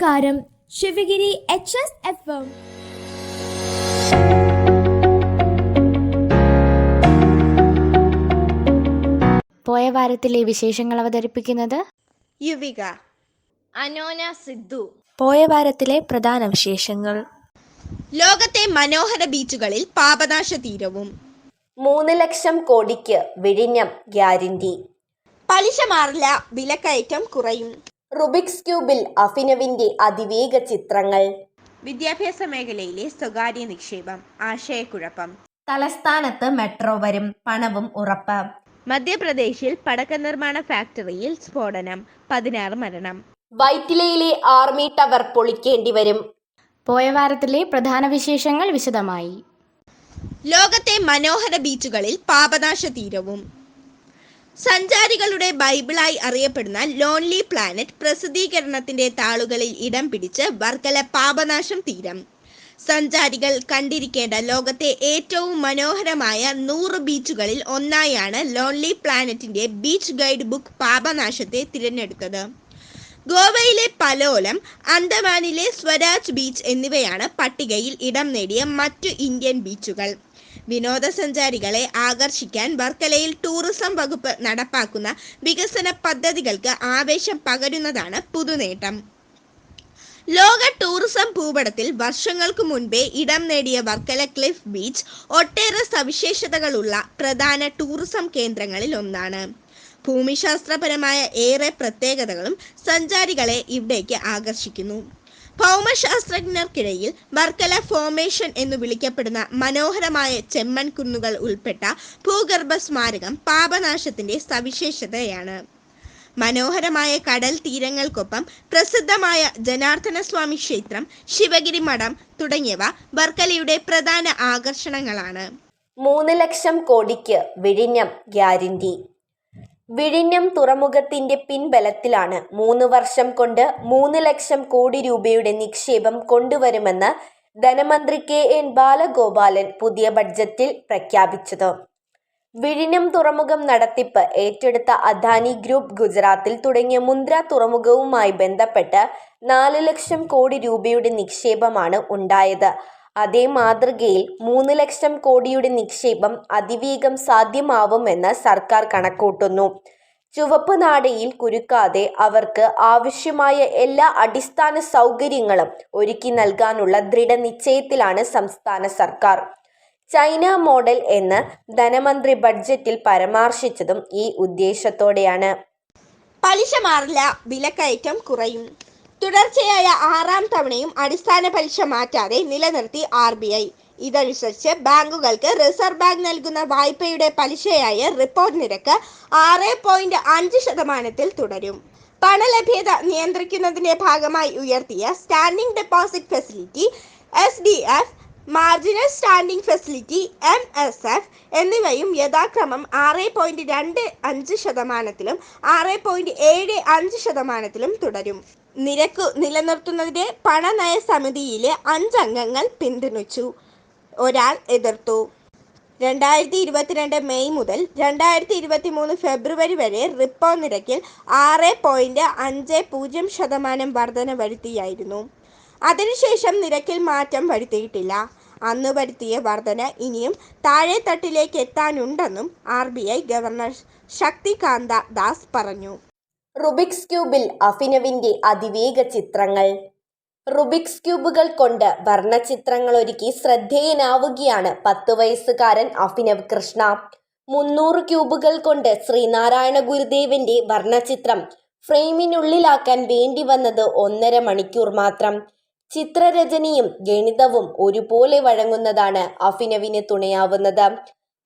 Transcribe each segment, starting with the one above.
നമസ്കാരം. ശിവഗിരി HSFM. പോയ വാരത്തിലെ വിശേഷങ്ങൾ അവതരിപ്പിക്കുന്നത് യുവിക, അനോന സിദ്ധു. പോയ വാരത്തിലെ പ്രധാന വിശേഷങ്ങൾ: ലോകത്തെ മനോഹര ബീച്ചുകളിൽ പാപനാശ തീരവും. 3 ലക്ഷം കോടിക്ക് വിഴിഞ്ഞം ഗ്യാരണ്ടി. പലിശ മാറില്ല, വിലക്കയറ്റം കുറയും. റുബിക്സ് ക്യൂബിൽ അഭിനവിന്റെ അതിവേഗ ചിത്രങ്ങൾ. വിദ്യാഭ്യാസ മേഖലയിലെ സ്വകാര്യ നിക്ഷേപം, ആശയക്കുഴപ്പം. തലസ്ഥാനത്ത് മെട്രോ വരും, പണവും ഉറപ്പ്. മധ്യപ്രദേശിൽ പടക്ക നിർമ്മാണ ഫാക്ടറിയിൽ സ്ഫോടനം, 16 മരണം. വൈറ്റിലയിലെ ആർമി ടവർ പൊളിക്കേണ്ടി വരും. പോയ വാരത്തിലെ പ്രധാന വിശേഷങ്ങൾ വിശദമായി. ലോകത്തെ മനോഹര ബീച്ചുകളിൽ പാപനാശ തീരവും. സഞ്ചാരികളുടെ ബൈബിളായി അറിയപ്പെടുന്ന ലോൺലി പ്ലാനറ്റ് പ്രസിദ്ധീകരണത്തിന്റെ താളുകളിൽ ഇടം പിടിച്ച് വർക്കല പാപനാശം തീരം. സഞ്ചാരികൾ കണ്ടിരിക്കേണ്ട ലോകത്തെ ഏറ്റവും മനോഹരമായ 100 ബീച്ചുകളിൽ ഒന്നായാണ് ലോൺലി പ്ലാനറ്റിന്റെ ബീച്ച് ഗൈഡ് ബുക്ക് പാപനാശത്തെ തിരഞ്ഞെടുത്തത്. ഗോവയിലെ പലോലം, അന്തമാനിലെ സ്വരാജ് ബീച്ച് എന്നിവയാണ് പട്ടികയിൽ ഇടം നേടിയ മറ്റു ഇന്ത്യൻ ബീച്ചുകൾ. വിനോദസഞ്ചാരികളെ ആകർഷിക്കാൻ വർക്കലയിൽ ടൂറിസം വകുപ്പ് നടപ്പാക്കുന്ന വികസന പദ്ധതികൾക്ക് ആവേശം പകരുന്നതാണ് പുതുനേട്ടം. ലോക ടൂറിസം ഭൂപടത്തിൽ വർഷങ്ങൾക്കു മുൻപേ ഇടം നേടിയ വർക്കല ക്ലിഫ് ബീച്ച് ഒട്ടേറെ സവിശേഷതകളുള്ള പ്രധാന ടൂറിസം കേന്ദ്രങ്ങളിൽ ഒന്നാണ്. ഭൂമിശാസ്ത്രപരമായ ഏറെ പ്രത്യേകതകളും സഞ്ചാരികളെ ഇവിടേക്ക് ആകർഷിക്കുന്നു. ഭൗമശാസ്ത്രജ്ഞർക്കിടയിൽ വർക്കല ഫോർമേഷൻ എന്നു വിളിക്കപ്പെടുന്ന മനോഹരമായ ചെമ്മൺ കുന്നുകൾ ഉൾപ്പെട്ട ഭൂഗർഭ സ്മാരകം പാപനാശത്തിന്റെ സവിശേഷതയാണ്. മനോഹരമായ കടൽ തീരങ്ങൾക്കൊപ്പം പ്രസിദ്ധമായ ജനാർദ്ദന സ്വാമി ക്ഷേത്രം, ശിവഗിരി മഠം തുടങ്ങിയവ വർക്കലയുടെ പ്രധാന ആകർഷണങ്ങളാണ്. 3 ലക്ഷം കോടിക്ക് വിഴിഞ്ഞം ഗ്യാരണ്ടി. വിഴിഞ്ഞം തുറമുഖത്തിന്റെ പിൻബലത്തിലാണ് 3 വർഷം കൊണ്ട് 3 ലക്ഷം കോടി രൂപയുടെ നിക്ഷേപം കൊണ്ടുവരുമെന്ന് ധനമന്ത്രി KN ബാലഗോപാലൻ പുതിയ ബഡ്ജറ്റിൽ പ്രഖ്യാപിച്ചത്. വിഴിഞ്ഞം തുറമുഖം നടത്തിപ്പ് ഏറ്റെടുത്ത അദാനി ഗ്രൂപ്പ് ഗുജറാത്തിൽ തുടങ്ങിയ മുന്ദ്ര തുറമുഖവുമായി ബന്ധപ്പെട്ട് 4 ലക്ഷം കോടി രൂപയുടെ നിക്ഷേപമാണ് ഉണ്ടായത്. അതേ മാതൃകയിൽ 3 ലക്ഷം കോടിയുടെ നിക്ഷേപം അതിവേഗം സാധ്യമാവുമെന്ന് സർക്കാർ കണക്കൂട്ടുന്നു. ചുവപ്പ് നാടയിൽ കുരുക്കാതെ അവർക്ക് ആവശ്യമായ എല്ലാ അടിസ്ഥാന സൗകര്യങ്ങളും ഒരുക്കി നൽകാനുള്ള ദൃഢനിശ്ചയത്തിലാണ് സംസ്ഥാന സർക്കാർ. ചൈന മോഡൽ എന്ന് ധനമന്ത്രി ബഡ്ജറ്റിൽ പരാമർശിച്ചതും ഈ ഉദ്ദേശത്തോടെയാണ്. പലിശ മാറില്ല, വിലക്കയറ്റം കുറയും. തുടർച്ചയായ 6ാം തവണയും അടിസ്ഥാന പലിശ മാറ്റാതെ നിലനിർത്തി RBI. ഇതനുസരിച്ച് ബാങ്കുകൾക്ക് റിസർവ് ബാങ്ക് നൽകുന്ന വായ്പയുടെ പലിശയായ റിപ്പോർട്ട് നിരക്ക് 6.5% തുടരും. പണലഭ്യത നിയന്ത്രിക്കുന്നതിന്റെ ഭാഗമായി ഉയർത്തിയ standing deposit facility SDF, marginal standing facility MSF എന്നിവയും യഥാക്രമം 6.25%-ലും 6.75%-ലും തുടരും. നിരക്ക് നിലനിർത്തുന്നതിന് പണനയ സമിതിയിലെ 5 അംഗങ്ങൾ പിന്തുണച്ചു, ഒരാൾ എതിർത്തു. 2022 മെയ് മുതൽ 2023 ഫെബ്രുവരി വരെ റിപ്പോ നിരക്കിൽ 6.50% വർധന വരുത്തിയായിരുന്നു. അതിനുശേഷം നിരക്കിൽ മാറ്റം വരുത്തിയിട്ടില്ല. അന്ന് വരുത്തിയ വർധന ഇനിയും താഴെത്തട്ടിലേക്ക് എത്താനുണ്ടെന്നും RBI ഗവർണർ ശക്തികാന്ത ദാസ് പറഞ്ഞു. റുബിക്സ് ക്യൂബിൽ അഭിനവിന്റെ അതിവേഗ ചിത്രങ്ങൾ. റുബിക്സ് ക്യൂബുകൾ കൊണ്ട് വർണ്ണചിത്രങ്ങൾ ഒരുക്കി ശ്രദ്ധേയനാവുകയാണ് 10 വയസ്സുകാരൻ അഭിനവ് കൃഷ്ണ. 300 ക്യൂബുകൾ കൊണ്ട് ശ്രീനാരായണ ഗുരുദേവന്റെ വർണ്ണചിത്രം ഫ്രെയിമിനുള്ളിലാക്കാൻ വേണ്ടി വന്നത് 1.5 മണിക്കൂർ മാത്രം. ചിത്രരചനയും ഗണിതവും ഒരുപോലെ വഴങ്ങുന്നതാണ് അഭിനവിന് തുണയാവുന്നത്.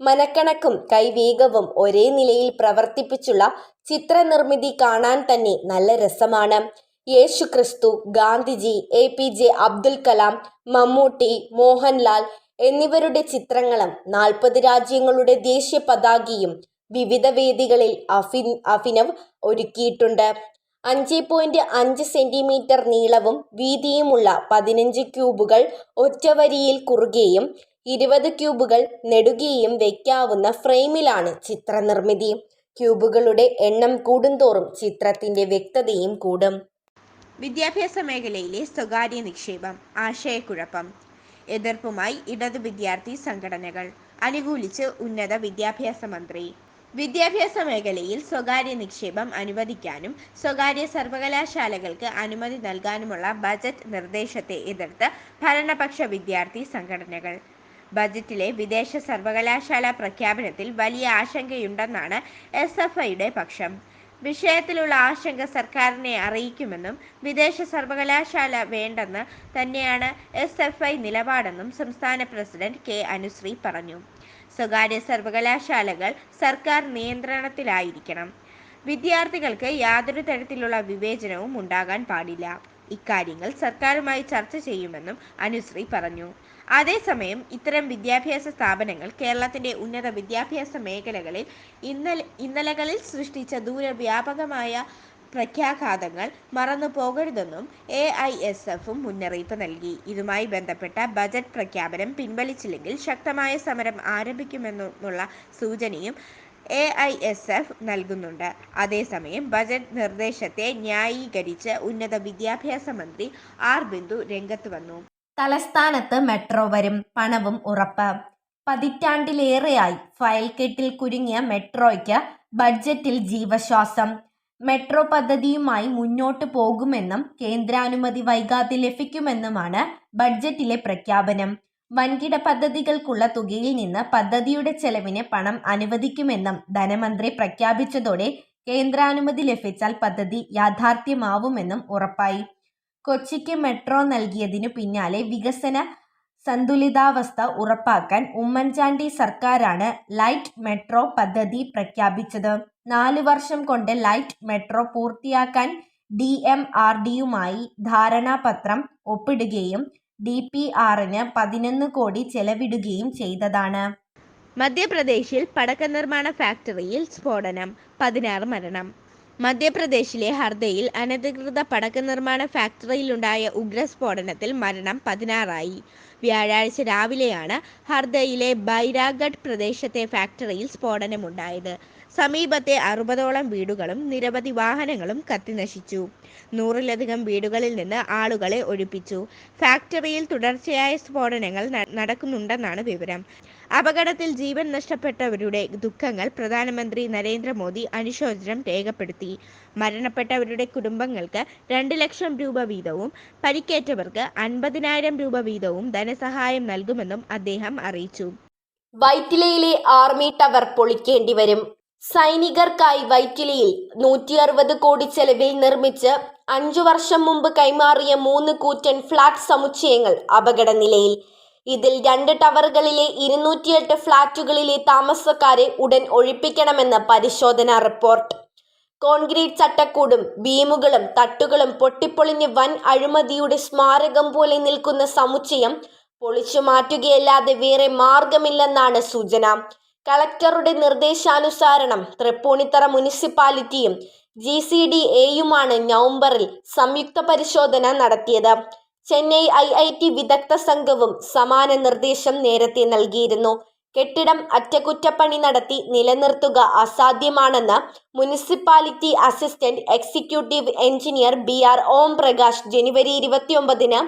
മനക്കണക്കും കൈവേഗവും ഒരേ നിലയിൽ പ്രവർത്തിപ്പിച്ചുള്ള ചിത്രനിർമ്മിതി കാണാൻ തന്നെ നല്ല രസമാണ്. യേശുക്രിസ്തു, ഗാന്ധിജി, APJ അബ്ദുൽ കലാം, മമ്മൂട്ടി, മോഹൻലാൽ എന്നിവരുടെ ചിത്രങ്ങളും 40 രാജ്യങ്ങളുടെ ദേശീയ പതാകയും വിവിധ വേദികളിൽ അഭിനവ് ഒരുക്കിയിട്ടുണ്ട്. 5.5 സെന്റിമീറ്റർ നീളവും വീതിയുമുള്ള 15 ക്യൂബുകൾ ഒറ്റവരിയിൽ കുറുകെയും 20 ക്യൂബുകൾ നെടുകെയും വയ്ക്കാവുന്ന ഫ്രെയിമിലാണ് ചിത്രനിർമ്മിതി. ക്യൂബുകളുടെ എണ്ണം കൂടുന്തോറും ചിത്രത്തിന്റെ വ്യക്തതയും കൂടും. വിദ്യാഭ്യാസ മേഖലയിലെ സ്വകാര്യ നിക്ഷേപം, ആശയക്കുഴപ്പം. എതിർപ്പുമായി ഇടതു വിദ്യാർത്ഥി സംഘടനകൾ, അനുകൂലിച്ച് ഉന്നത വിദ്യാഭ്യാസ മന്ത്രി. വിദ്യാഭ്യാസ മേഖലയിൽ സ്വകാര്യ നിക്ഷേപം അനുവദിക്കാനും സ്വകാര്യ സർവകലാശാലകൾക്ക് അനുമതി നൽകാനുമുള്ള ബജറ്റ് നിർദ്ദേശത്തെ എതിർത്ത് ഭരണപക്ഷ വിദ്യാർത്ഥി സംഘടനകൾ. ബജറ്റിലെ വിദേശ സർവകലാശാല പ്രഖ്യാപനത്തിൽ വലിയ ആശങ്കയുണ്ടെന്നാണ് SFIയുടെ പക്ഷം. വിഷയത്തിലുള്ള ആശങ്ക സർക്കാരിനെ അറിയിക്കുമെന്നും വിദേശ സർവകലാശാല വേണ്ടെന്ന് തന്നെയാണ് SFI നിലപാടെന്നും സംസ്ഥാന പ്രസിഡന്റ് K. അനുശ്രീ പറഞ്ഞു. സ്വകാര്യ സർവകലാശാലകൾ സർക്കാർ നിയന്ത്രണത്തിലായിരിക്കണം. വിദ്യാർത്ഥികൾക്ക് യാതൊരു തരത്തിലുള്ള വിവേചനവും ഉണ്ടാകാൻ പാടില്ല. ഇക്കാര്യങ്ങൾ സർക്കാരുമായി ചർച്ച ചെയ്യുമെന്നും അനുശ്രീ പറഞ്ഞു. അതേസമയം ഇത്തരം വിദ്യാഭ്യാസ സ്ഥാപനങ്ങൾ കേരളത്തിന്റെ ഉന്നത വിദ്യാഭ്യാസ മേഖലകളിൽ ഇന്നലകളിൽ സൃഷ്ടിച്ച ദൂരവ്യാപകമായ പ്രത്യാഘാതങ്ങൾ മറന്നു പോകരുതെന്നും AISFും മുന്നറിയിപ്പ് നൽകി. ഇതുമായി ബന്ധപ്പെട്ട ബജറ്റ് പ്രഖ്യാപനം പിൻവലിച്ചില്ലെങ്കിൽ ശക്തമായ സമരം ആരംഭിക്കുമെന്നുമുള്ള സൂചനയും AISF നൽകുന്നുണ്ട്. അതേസമയം ബജറ്റ് നിർദ്ദേശത്തെ ന്യായീകരിച്ച് ഉന്നത വിദ്യാഭ്യാസ മന്ത്രി R. ബിന്ദു രംഗത്ത് വന്നു. തലസ്ഥാനത്ത് മെട്രോ വരും, പണവും ഉറപ്പ്. പതിറ്റാണ്ടിലേറെയായി ഫയൽക്കെട്ടിൽ കുരുങ്ങിയ മെട്രോയ്ക്ക് ബഡ്ജറ്റിൽ ജീവശ്വാസം. മെട്രോ പദ്ധതിയുമായി മുന്നോട്ടു പോകുമെന്നും കേന്ദ്രാനുമതി വൈകാതെ ലഭിക്കുമെന്നുമാണ് ബഡ്ജറ്റിലെ പ്രഖ്യാപനം. വൻകിട പദ്ധതികൾക്കുള്ള തുകയിൽ നിന്ന് പദ്ധതിയുടെ ചെലവിന് പണം അനുവദിക്കുമെന്നും ധനമന്ത്രി പ്രഖ്യാപിച്ചതോടെ കേന്ദ്രാനുമതി ലഭിച്ചാൽ പദ്ധതി യാഥാർത്ഥ്യമാവുമെന്നും ഉറപ്പായി. കൊച്ചിക്ക് മെട്രോ നൽകിയതിനു പിന്നാലെ വികസന സന്തുലിതാവസ്ഥ ഉറപ്പാക്കാൻ ഉമ്മൻചാണ്ടി സർക്കാരാണ് ലൈറ്റ് മെട്രോ പദ്ധതി പ്രഖ്യാപിച്ചത്. 4 വർഷം കൊണ്ട് ലൈറ്റ് മെട്രോ പൂർത്തിയാക്കാൻ DMRDയുമായി ധാരണാപത്രം ഒപ്പിടുകയും DPRന് 11 കോടി ചെലവിടുകയും ചെയ്തതാണ്. മധ്യപ്രദേശിൽ പടക്ക നിർമ്മാണ ഫാക്ടറിയിൽ സ്ഫോടനം, 16 മരണം. മധ്യപ്രദേശിലെ ഹർദയിൽ അനധികൃത പടക്ക നിർമ്മാണ ഫാക്ടറിയിലുണ്ടായ ഉഗ്രസ്ഫോടനത്തിൽ മരണം 16ആയി. വ്യാഴാഴ്ച രാവിലെയാണ് ഹർദയിലെ ബൈരാഗഡ് പ്രദേശത്തെ ഫാക്ടറിയിൽ സ്ഫോടനമുണ്ടായത്. സമീപത്തെ 60ഓളം വീടുകളും നിരവധി വാഹനങ്ങളും കത്തിനശിച്ചു. 100-ലധികം വീടുകളിൽ നിന്ന് ആളുകളെ ഒഴിപ്പിച്ചു. ഫാക്ടറിയിൽ തുടർച്ചയായ സ്ഫോടനങ്ങൾ നടക്കുന്നുണ്ടെന്നാണ് വിവരം. അപകടത്തിൽ ജീവൻ നഷ്ടപ്പെട്ടവരുടെ ദുഃഖങ്ങൾ പ്രധാനമന്ത്രി നരേന്ദ്രമോദി അനുശോചനം രേഖപ്പെടുത്തി. മരണപ്പെട്ടവരുടെ കുടുംബങ്ങൾക്ക് 2 ലക്ഷം രൂപ വീതവും പരിക്കേറ്റവർക്ക് 50,000 രൂപ വീതവും ധനസഹായം നൽകുമെന്നും അദ്ദേഹം അറിയിച്ചു. വൈറ്റിലയിലെ ആർമി ടവർ പൊളിക്കേണ്ടി വരും. സൈനികർക്കായി വൈറ്റിലയിൽ 160 കോടി ചെലവിൽ നിർമ്മിച്ച് 5 വർഷം മുമ്പ് കൈമാറിയ 3 കൂറ്റൻ ഫ്ളാറ്റ് സമുച്ചയങ്ങൾ അപകടനിലയിൽ. ഇതിൽ 2 ടവറുകളിലെ 208 ഫ്ളാറ്റുകളിലെ താമസക്കാരെ ഉടൻ ഒഴിപ്പിക്കണമെന്ന് പരിശോധനാ റിപ്പോർട്ട്. കോൺക്രീറ്റ് ചട്ടക്കൂടും ബീമുകളും തട്ടുകളും പൊട്ടിപ്പൊളിഞ്ഞ് വൻ അഴിമതിയുടെ സ്മാരകം പോലെ നിൽക്കുന്ന സമുച്ചയം പൊളിച്ചു മാറ്റുകയല്ലാതെ വേറെ മാർഗമില്ലെന്നാണ് സൂചന. കളക്ടറുടെ നിർദ്ദേശാനുസരണം തൃപ്പൂണിത്തറ മുനിസിപ്പാലിറ്റിയും GCDAയുമാണ് നവംബറിൽ സംയുക്ത പരിശോധന നടത്തിയത്. ചെന്നൈ IIT വിദഗ്ധ സംഘവും സമാന നിർദ്ദേശം നേരത്തെ നൽകിയിരുന്നു. കെട്ടിടം അറ്റകുറ്റപ്പണി നടത്തി നിലനിർത്തുക അസാധ്യമാണെന്ന് municipality assistant executive engineer BR Om Prakash ജനുവരി 29-ന്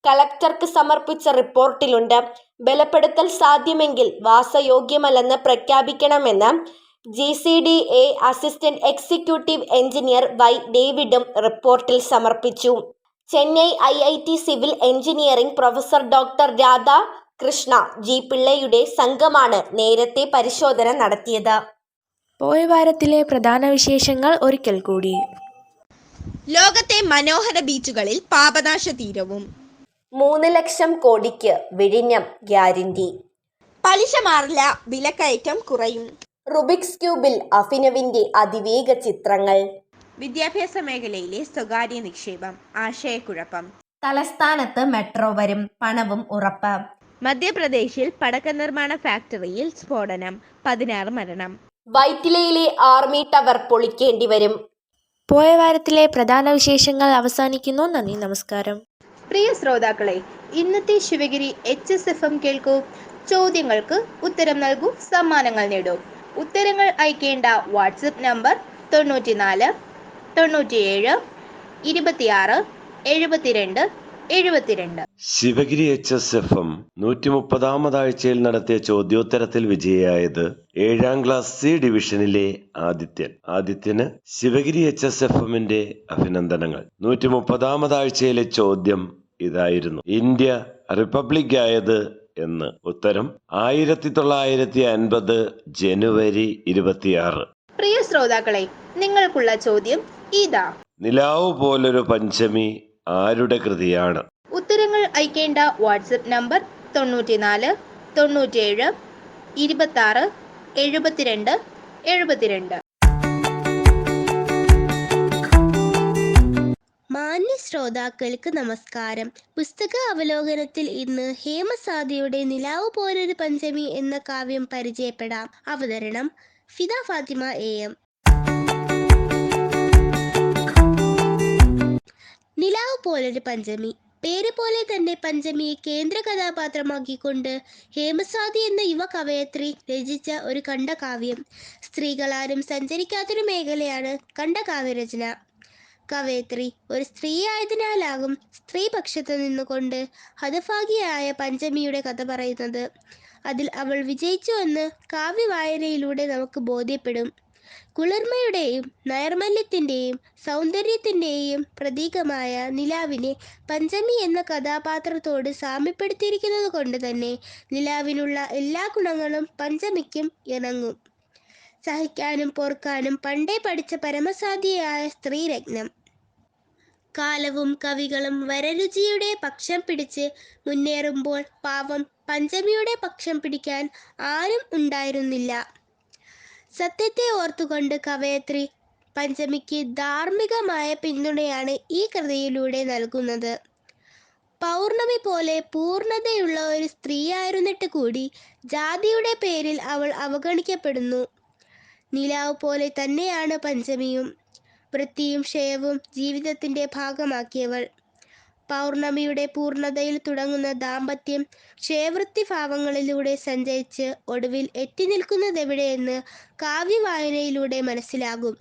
കളക്ടർക്ക് സമർപ്പിച്ച റിപ്പോർട്ടിലുണ്ട്. ബലപ്പെടുത്തൽ സാധ്യമെങ്കിൽ വാസയോഗ്യമല്ലെന്ന് പ്രഖ്യാപിക്കണമെന്ന് GCDA assistant executive engineer Y ഡേവിഡും റിപ്പോർട്ടിൽ സമർപ്പിച്ചു. Chennai IIT civil engineering professor doctor Radha Krishna G പിള്ളയുടെ സംഘമാണ് നേരത്തെ പരിശോധന നടത്തിയത്. പോയ വാരത്തിലെ പ്രധാന വിശേഷങ്ങൾ ഒരിക്കൽ കൂടി. ലോകത്തെ മനോഹര ബീച്ചുകളിൽ പാപനാശ തീരവും. 3 ലക്ഷം കോടിക്ക് വിഴിഞ്ഞം ഗ്യാരണ്ടി. പലിശ മാറില്ല, വിലക്കയറ്റം കുറയും. റുബിക്സ് ക്യൂബിൽ അഭിനവിന്റെ അതിവേഗ ചിത്രങ്ങൾ. വിദ്യാഭ്യാസ മേഖലയിലെ സ്വകാര്യ നിക്ഷേപം, ആശയക്കുഴപ്പം. തലസ്ഥാനത്ത് മെട്രോ വരും, പണവും ഉറപ്പ്. മധ്യപ്രദേശിൽ പടക്ക നിർമ്മാണ ഫാക്ടറിയിൽ സ്ഫോടനം, 16 മരണം. വൈറ്റിലയിലെ ആർമി ടവർ പൊളിക്കേണ്ടി വരും. പോയ വാരത്തിലെ പ്രധാന വിശേഷങ്ങൾ അവസാനിക്കുന്നു. നന്ദി, നമസ്കാരം. പ്രിയ ശ്രോതാക്കളെ, ഇന്നത്തെ ശിവഗിരി HSFM കേൾക്കൂ. ചോദ്യങ്ങൾക്ക് ഉത്തരം നൽകൂ, സമ്മാനങ്ങൾ നേടൂ. ഉത്തരങ്ങൾ അയക്കേണ്ട വാട്സപ്പ് നമ്പർ 94 97 26 72 72. ശിവഗിരി HSFM 130-ാമതാഴ്ചയിൽ നടത്തിയ ചോദ്യോത്തരത്തിൽ വിജയിയായത് 7ാം ക്ലാസ് C ഡിവിഷനിലെ ആദിത്യന് ശിവഗിരി HSFMന്റെ അഭിനന്ദനങ്ങൾ. 130-ാമതാഴ്ചയിലെ ചോദ്യം ഇതായിരുന്നു: ഇന്ത്യ റിപ്പബ്ലിക് ആയത് എന്ന്. ഉത്തരം 1950 ജനുവരി 26. പ്രിയ ശ്രോതാക്കളെ, നിങ്ങൾക്കുള്ള ചോദ്യം ഇതാ: നിലാവ് പോലൊരു പഞ്ചമി ആരുടെ കൃതിയാണ്? ഉത്തരങ്ങൾ അയക്കേണ്ട വാട്സപ്പ് നമ്പർ 94 97 26 72 72. മാന്യ ശ്രോതാക്കൾക്ക് നമസ്കാരം. പുസ്തക അവലോകനത്തിൽ ഇന്ന് ഹേമസാദിയുടെ നിലാവ് പോലൊരു പഞ്ചമി എന്ന കാവ്യം പരിചയപ്പെടാം. അവതരണം ഫിദ ഫാത്തിമ AM. നിലാവ് പോലൊരു പഞ്ചമി. പേര് പോലെ തന്നെ പഞ്ചമിയെ കേന്ദ്ര കഥാപാത്രമാക്കിക്കൊണ്ട് ഹേമസാദി എന്ന യുവ കവയത്രി രചിച്ച ഒരു ഖണ്ഡകാവ്യം. സ്ത്രീകളാരും സഞ്ചരിക്കാത്തൊരു മേഖലയാണ് ഖണ്ഡകാവ്യരചന. കവയത്രി ഒരു സ്ത്രീയായതിനാലാകും സ്ത്രീപക്ഷത്ത് നിന്നുകൊണ്ട് ഹതഭാഗിയായ പഞ്ചമിയുടെ കഥ പറയുന്നത്. അതിൽ അവൾ വിജയിച്ചുവെന്ന് കാവ്യവായനയിലൂടെ നമുക്ക് ബോധ്യപ്പെടും. കുളിർമയുടെയും നൈർമല്യത്തിൻ്റെയും സൗന്ദര്യത്തിൻ്റെയും പ്രതീകമായ നിലാവിനെ പഞ്ചമി എന്ന കഥാപാത്രത്തോട് സാമ്യപ്പെടുത്തിയിരിക്കുന്നത് കൊണ്ട് തന്നെ നിലാവിനുള്ള എല്ലാ ഗുണങ്ങളും പഞ്ചമിക്കും ഇണങ്ങും. സഹിക്കാനും പൊറുക്കാനും പണ്ടേ പഠിച്ച പരമസാധ്യയായ സ്ത്രീരത്നം. കാലവും കവികളും വരരുചിയുടെ പക്ഷം പിടിച്ച് മുന്നേറുമ്പോൾ പാവം പഞ്ചമിയുടെ പക്ഷം പിടിക്കാൻ ആരും ഉണ്ടായിരുന്നില്ല. സത്യത്തെ ഓർത്തുകൊണ്ട് കവയത്രി പഞ്ചമിക്ക് ധാർമ്മികമായ പിന്തുണയാണ് ഈ കൃതിയിലൂടെ നൽകുന്നത്. പൗർണമി പോലെ പൂർണ്ണതയുള്ള ഒരു സ്ത്രീയായിരുന്നിട്ട് കൂടി ജാതിയുടെ പേരിൽ അവൾ അവഗണിക്കപ്പെടുന്നു. നിലാവ് പോലെ തന്നെയാണ് പഞ്ചമിയും. വൃത്തിയും ക്ഷയവും ജീവിതത്തിൻ്റെ ഭാഗമാക്കിയവൾ. പൗർണമിയുടെ പൂർണ്ണതയിൽ തുടങ്ങുന്ന ദാമ്പത്യം ക്ഷയവൃത്തി ഭാവങ്ങളിലൂടെ സഞ്ചരിച്ച് ഒടുവിൽ എത്തി നിൽക്കുന്നതെവിടെയെന്ന് കാവ്യവായനയിലൂടെ മനസ്സിലാകും.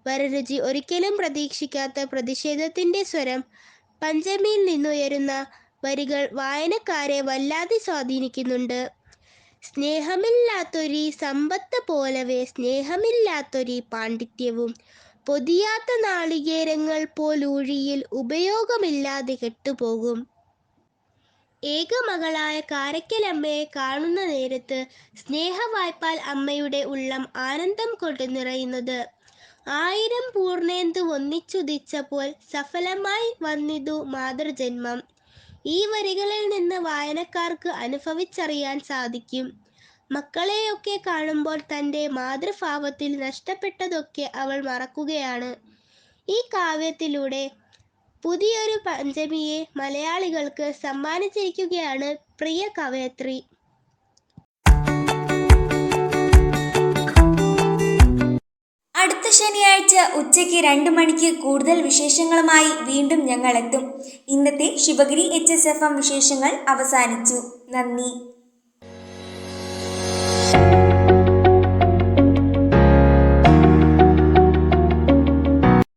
വരരുചി ഒരിക്കലും പ്രതീക്ഷിക്കാത്ത പ്രതിഷേധത്തിൻ്റെ സ്വരം പഞ്ചമിയിൽ നിന്നുയരുന്ന വരികൾ വായനക്കാരെ വല്ലാതെ സ്വാധീനിക്കുന്നുണ്ട്. സ്നേഹമില്ലാത്തൊരീ സമ്പത്ത് പോലവേ സ്നേഹമില്ലാത്തൊരീ പാണ്ഡിത്യവും പൊതിയാത്ത നാളികേരങ്ങൾ പോലൂഴിയിൽ ഉപയോഗമില്ലാതെ കെട്ടുപോകും. ഏകമകളായ കാരയ്ക്കലമ്മയെ കാണുന്ന നേരത്ത് സ്നേഹവായ്പാൽ അമ്മയുടെ ഉള്ളം ആനന്ദം കൊണ്ട് നിറയുന്നത്. 1000 പൂർണേന്ദു ഒന്നിച്ചുദിച്ചപ്പോൾ സഫലമായി വന്നിതു മാതൃജന്മം. ഈ വരികളിൽ നിന്ന് വായനക്കാർക്ക് അനുഭവിച്ചറിയാൻ സാധിക്കും. മക്കളെയൊക്കെ കാണുമ്പോൾ തൻ്റെ മാതൃഭാവത്തിൽ നഷ്ടപ്പെട്ടതൊക്കെ അവൾ മറക്കുകയാണ്. ഈ കാവ്യത്തിലൂടെ പുതിയൊരു പഞ്ചമിയെ മലയാളികൾക്ക് സമ്മാനിച്ചിരിക്കുകയാണ് പ്രിയ കവയത്രി. അടുത്ത ശനിയാഴ്ച ഉച്ചയ്ക്ക് 2 മണിക്ക് കൂടുതൽ വിശേഷങ്ങളുമായി വീണ്ടും ഞങ്ങളെത്തും. ഇന്നത്തെ ശിവഗിരി HSFM വിശേഷങ്ങൾ അവസാനിച്ചു. നന്ദി.